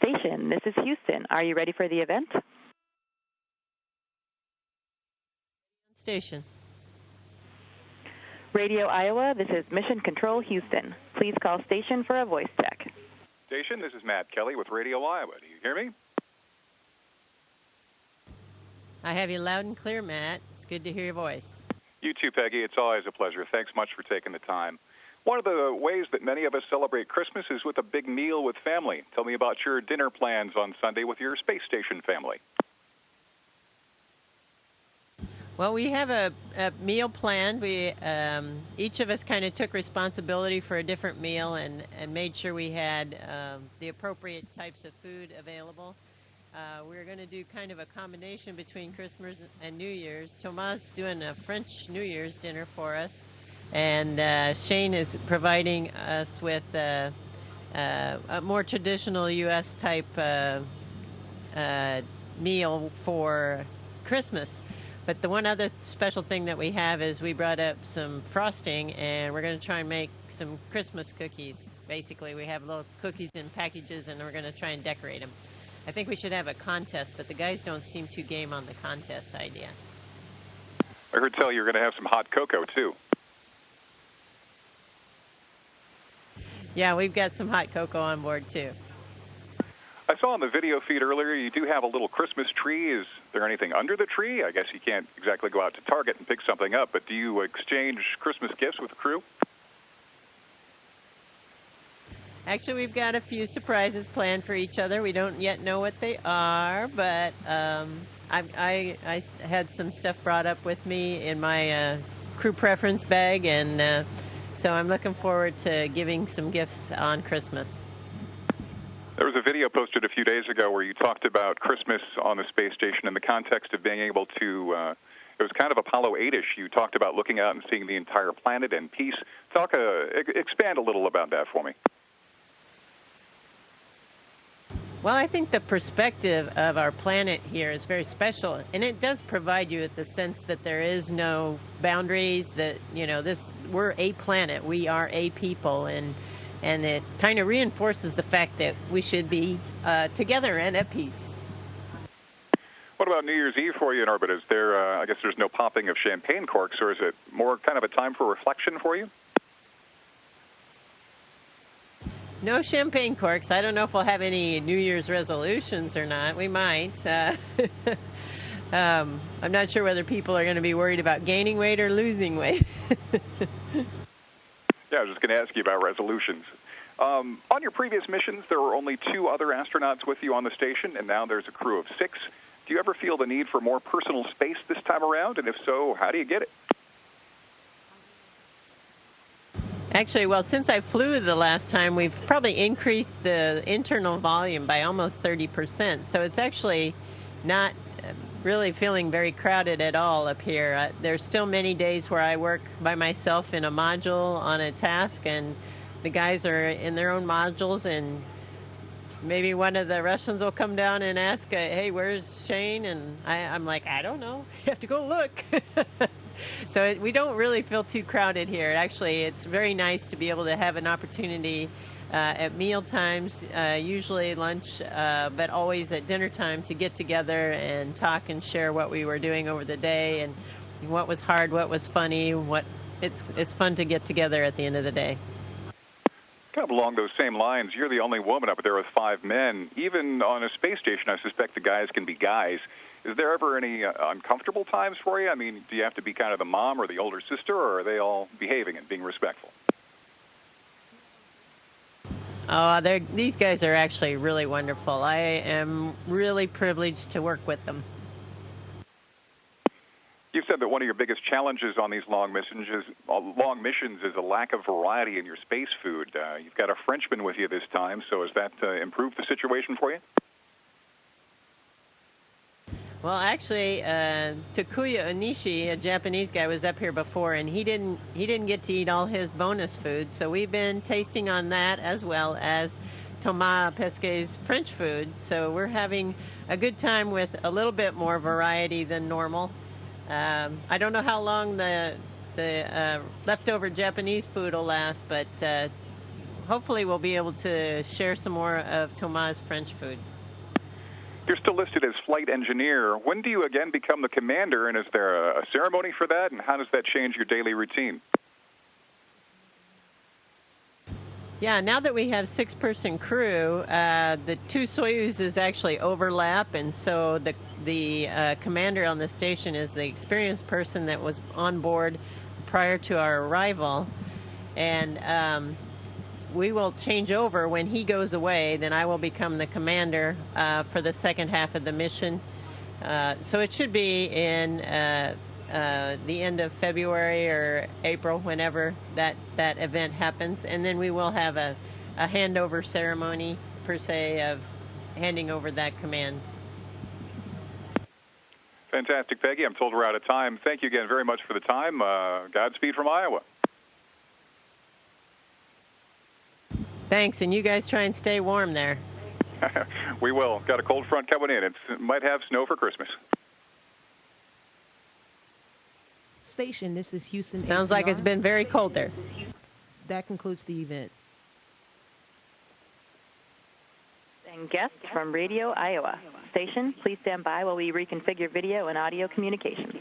station. This is Houston. Are you ready for the event? Station. Radio Iowa, this is Mission Control Houston. Please call station for a voice check. Station, this is Matt Kelly with Radio Iowa. Do you hear me? I have you loud and clear, Matt. It's good to hear your voice. You too, Peggy. It's always a pleasure. Thanks much for taking the time. One of the ways that many of us celebrate Christmas is with a big meal with family. Tell me about your dinner plans on Sunday with your space station family. Well, we have a meal planned. We each of us kind of took responsibility for a different meal and made sure we had the appropriate types of food available. We're going to do kind of a combination between Christmas and New Year's. Thomas doing a French New Year's dinner for us, and Shane is providing us with a more traditional U.S. type meal for Christmas. But the one other special thing that we have is we brought up some frosting, and we're going to try and make some Christmas cookies. Basically, we have little cookies in packages, and we're going to try and decorate them. I think we should have a contest, but the guys don't seem too game on the contest idea. I heard tell you're going to have some hot cocoa, too. Yeah, we've got some hot cocoa on board, too. I saw on the video feed earlier you do have a little Christmas tree. Is there anything under the tree? I guess you can't exactly go out to Target and pick something up, but do you exchange Christmas gifts with the crew? Actually, we've got a few surprises planned for each other. We don't yet know what they are, but I had some stuff brought up with me in my crew preference bag, and so I'm looking forward to giving some gifts on Christmas. There was a video posted a few days ago where you talked about Christmas on the space station in the context of being able to, it was kind of Apollo 8-ish. You talked about looking out and seeing the entire planet in peace. Expand a little about that for me. Well, I think the perspective of our planet here is very special, and it does provide you with the sense that there is no boundaries, that, you know, we're a planet, we are a people, and it kind of reinforces the fact that we should be together and at peace. What about New Year's Eve for you in orbit? Is there, I guess there's no popping of champagne corks, or is it more kind of a time for reflection for you? No champagne corks. I don't know if we'll have any New Year's resolutions or not. We might. I'm not sure whether people are going to be worried about gaining weight or losing weight. Yeah, I was just going to ask you about resolutions. On your previous missions, there were only 2 other astronauts with you on the station, and now there's a crew of 6. Do you ever feel the need for more personal space this time around? And if so, how do you get it? Actually, well, since I flew the last time, we've probably increased the internal volume by almost 30%. So it's actually not really feeling very crowded at all up here. There's still many days where I work by myself in a module on a task, and the guys are in their own modules, and maybe one of the Russians will come down and ask, hey, where's Shane? And I'm like, I don't know. You have to go look. So we don't really feel too crowded here. Actually, it's very nice to be able to have an opportunity at meal times, usually lunch, but always at dinner time, to get together and talk and share what we were doing over the day and what was hard, what was funny. It's fun to get together at the end of the day. Kind of along those same lines, you're the only woman up there with 5 men. Even on a space station, I suspect the guys can be guys. Is there ever any uncomfortable times for you? I mean, do you have to be kind of the mom or the older sister, or are they all behaving and being respectful? Oh, these guys are actually really wonderful. I am really privileged to work with them. You've said that one of your biggest challenges on these long missions is a lack of variety in your space food. You've got a Frenchman with you this time, so has that improved the situation for you? Well, actually, Takuya Onishi, a Japanese guy, was up here before, and he didn't get to eat all his bonus food. So we've been tasting on that, as well as Thomas Pesquet's French food. So we're having a good time with a little bit more variety than normal. I don't know how long the leftover Japanese food will last, but hopefully we'll be able to share some more of Thomas' French food. You're still listed as flight engineer. When do you again become the commander, and is there a ceremony for that, and how does that change your daily routine? Yeah, now that we have 6-person crew, the 2 Soyuzes actually overlap, and so the commander on the station is the experienced person that was on board prior to our arrival, and we will change over when he goes away. Then I will become the commander for the second half of the mission. So it should be in the end of February or April, whenever that event happens, and then we will have a handover ceremony, per se, of handing over that command. Fantastic, Peggy. I'm told we're out of time. Thank you again very much for the time. Godspeed from Iowa. Thanks, and you guys try and stay warm there. We will. Got a cold front coming in. It might have snow for Christmas. Station, this is Houston. Sounds ACR. like it's been very cold there. That concludes the event. And guests from Radio Iowa. Station, please stand by while we reconfigure video and audio communications.